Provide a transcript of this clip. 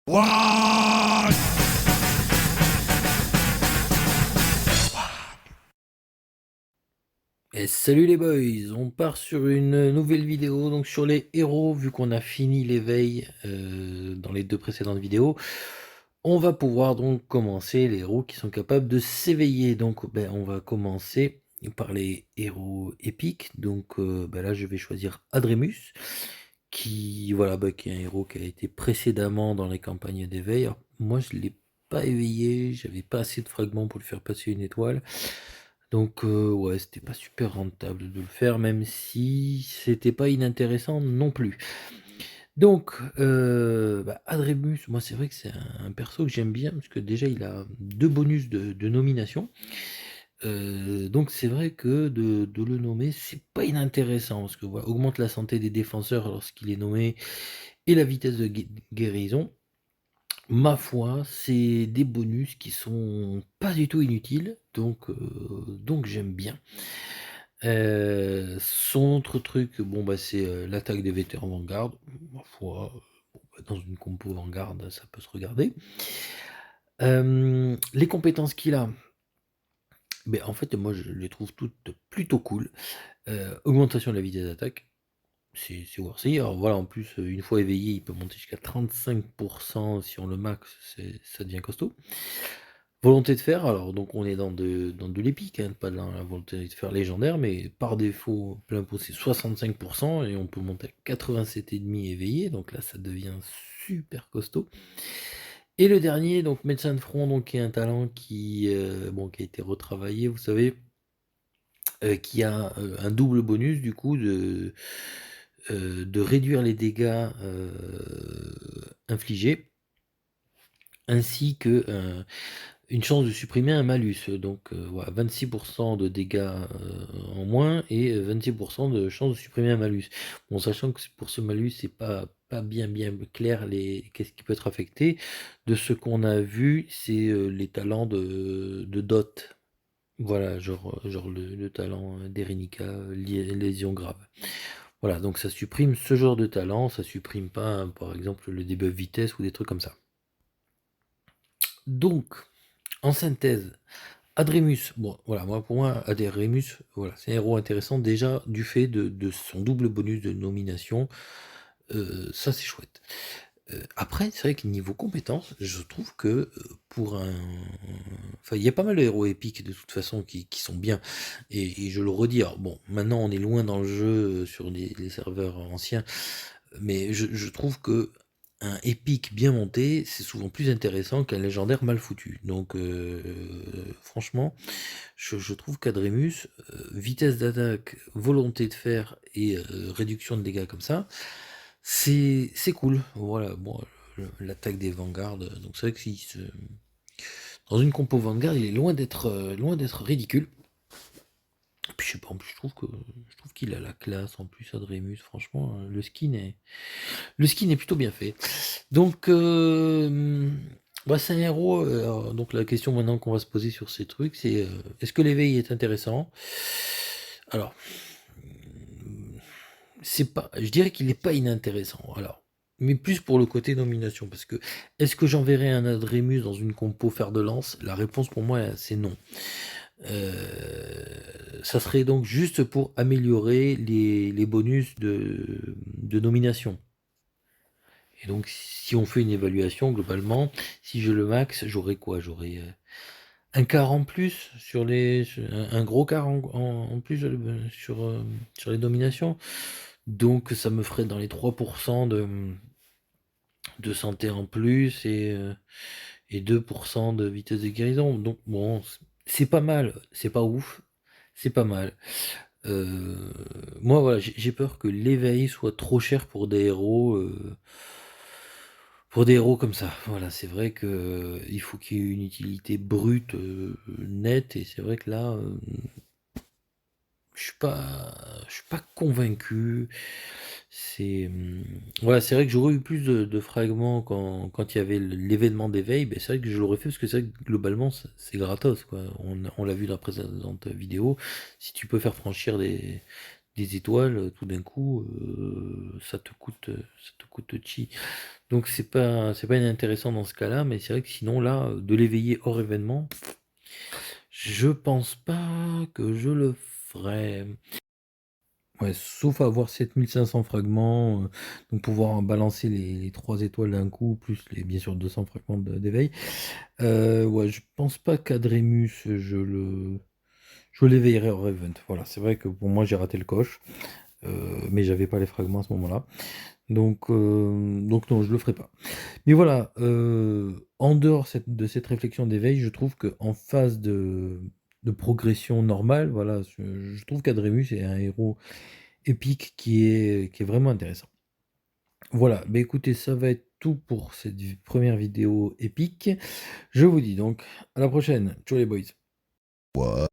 What? Et salut les boys, on part sur une nouvelle vidéo donc sur les héros, vu qu'on a fini l'éveil dans les deux précédentes vidéos. On va pouvoir donc commencer les héros qui sont capables de s'éveiller. Donc on va commencer par les héros épiques. Donc là je vais choisir Adremus, qui qui est un héros qui a été précédemment dans les campagnes d'éveil. Alors, moi je l'ai pas éveillé, j'avais pas assez de fragments pour le faire passer une étoile. Donc ouais, c'était pas super rentable de le faire, même si c'était pas inintéressant non plus. Donc Adremus, moi c'est vrai que c'est un perso que j'aime bien, parce que déjà il a 2 bonus de nomination. Donc c'est vrai que de le nommer, c'est pas inintéressant, parce que voilà, augmente la santé des défenseurs lorsqu'il est nommé et la vitesse de guérison. Ma foi, c'est des bonus qui sont pas du tout inutiles, donc j'aime bien. Son autre truc, c'est, l'attaque des vétérans Vanguard. Ma foi, dans une compo Vanguard, ça peut se regarder. Les compétences qu'il a, en fait, moi, je les trouve toutes plutôt cool. Augmentation de la vitesse d'attaque, c'est worthy. Alors voilà, en plus, une fois éveillé, il peut monter jusqu'à 35 si on le max, ça devient costaud. Volonté de fer, alors donc on est dans de l'épique, hein, pas dans la volonté de fer légendaire, mais par défaut, plein pot c'est 65 et on peut monter à 87,5 éveillé, donc là ça devient super costaud. Et le dernier, donc médecin de front, donc qui est un talent qui a été retravaillé, vous savez, qui a un double bonus du coup de réduire les dégâts infligés, ainsi que une chance de supprimer un malus. Donc voilà, 26 de dégâts en moins et 26 de chance de supprimer un malus. Bon, sachant que pour ce malus, c'est pas bien clair qu'est-ce qui peut être affecté. De ce qu'on a vu, c'est les talents de dot. Voilà, genre le talent d'Erenica, lésion grave. Voilà, donc ça supprime ce genre de talent, ça supprime pas, hein, par exemple, le debuff vitesse ou des trucs comme ça. Donc, en synthèse, Adremus, bon, voilà, pour moi, Adremus, voilà, c'est un héros intéressant déjà du fait de son double bonus de nomination. Ça, c'est chouette. Après, c'est vrai que niveau compétences, je trouve que pour un. Enfin, il y a pas mal de héros épiques de toute façon qui sont bien. Et je le redis, alors bon, maintenant on est loin dans le jeu sur les serveurs anciens, mais je trouve que un épique bien monté, c'est souvent plus intéressant qu'un légendaire mal foutu. Donc, franchement, je trouve qu'Adremus, vitesse d'attaque, volonté de fer et réduction de dégâts comme ça, c'est cool. Voilà, bon, l'attaque des Vanguards, donc c'est vrai que dans une compo Vanguard, il est loin d'être ridicule. Puis je sais pas, en plus je trouve qu'il a la classe en plus Adremus, franchement, le skin est plutôt bien fait. Donc c'est un héros. Alors, donc la question maintenant qu'on va se poser sur ces trucs, c'est est-ce que l'éveil est intéressant? Alors, c'est pas, je dirais qu'il n'est pas inintéressant. Alors, mais plus pour le côté nomination, parce que est-ce que j'enverrai un Adremus dans une compo fer de lance? La réponse pour moi c'est non. Ça serait donc juste pour améliorer les bonus de nomination. Et donc si on fait une évaluation globalement, si je le max, j'aurai quoi? J'aurai un quart en plus un gros quart en plus sur les nominations. Donc ça me ferait dans les 3% de santé en plus et 2% de vitesse de guérison. Donc bon, c'est pas mal, c'est pas ouf, c'est pas mal. Moi voilà, j'ai peur que l'éveil soit trop cher pour des héros comme ça. Voilà, c'est vrai que il faut qu'il y ait une utilité brute nette, et c'est vrai que là, je suis pas convaincu. Voilà, c'est vrai que j'aurais eu plus de fragments quand il y avait l'événement d'éveil. C'est vrai que je l'aurais fait, parce que c'est vrai que globalement c'est gratos, quoi. On l'a vu dans la précédente vidéo. Si tu peux faire franchir des étoiles tout d'un coup, ça te coûte chi. Donc c'est pas inintéressant dans ce cas-là, mais c'est vrai que sinon là, de l'éveiller hors événement, je pense pas que je le ferais. Ouais, sauf avoir 7500 fragments, donc pouvoir balancer les 3 étoiles d'un coup, plus les bien sûr 200 fragments d'éveil. Ouais, je pense pas qu'Adremus, je l'éveillerai hors event. Voilà, c'est vrai que pour moi j'ai raté le coche, mais j'avais pas les fragments à ce moment-là. Donc non, je le ferai pas. Mais voilà, en dehors de cette réflexion d'éveil, je trouve qu'en phase de progression normale, voilà, je trouve qu'Adremus est un héros épique qui est vraiment intéressant. Voilà, bah écoutez, ça va être tout pour cette première vidéo épique. Je vous dis donc à la prochaine. Ciao les boys. What?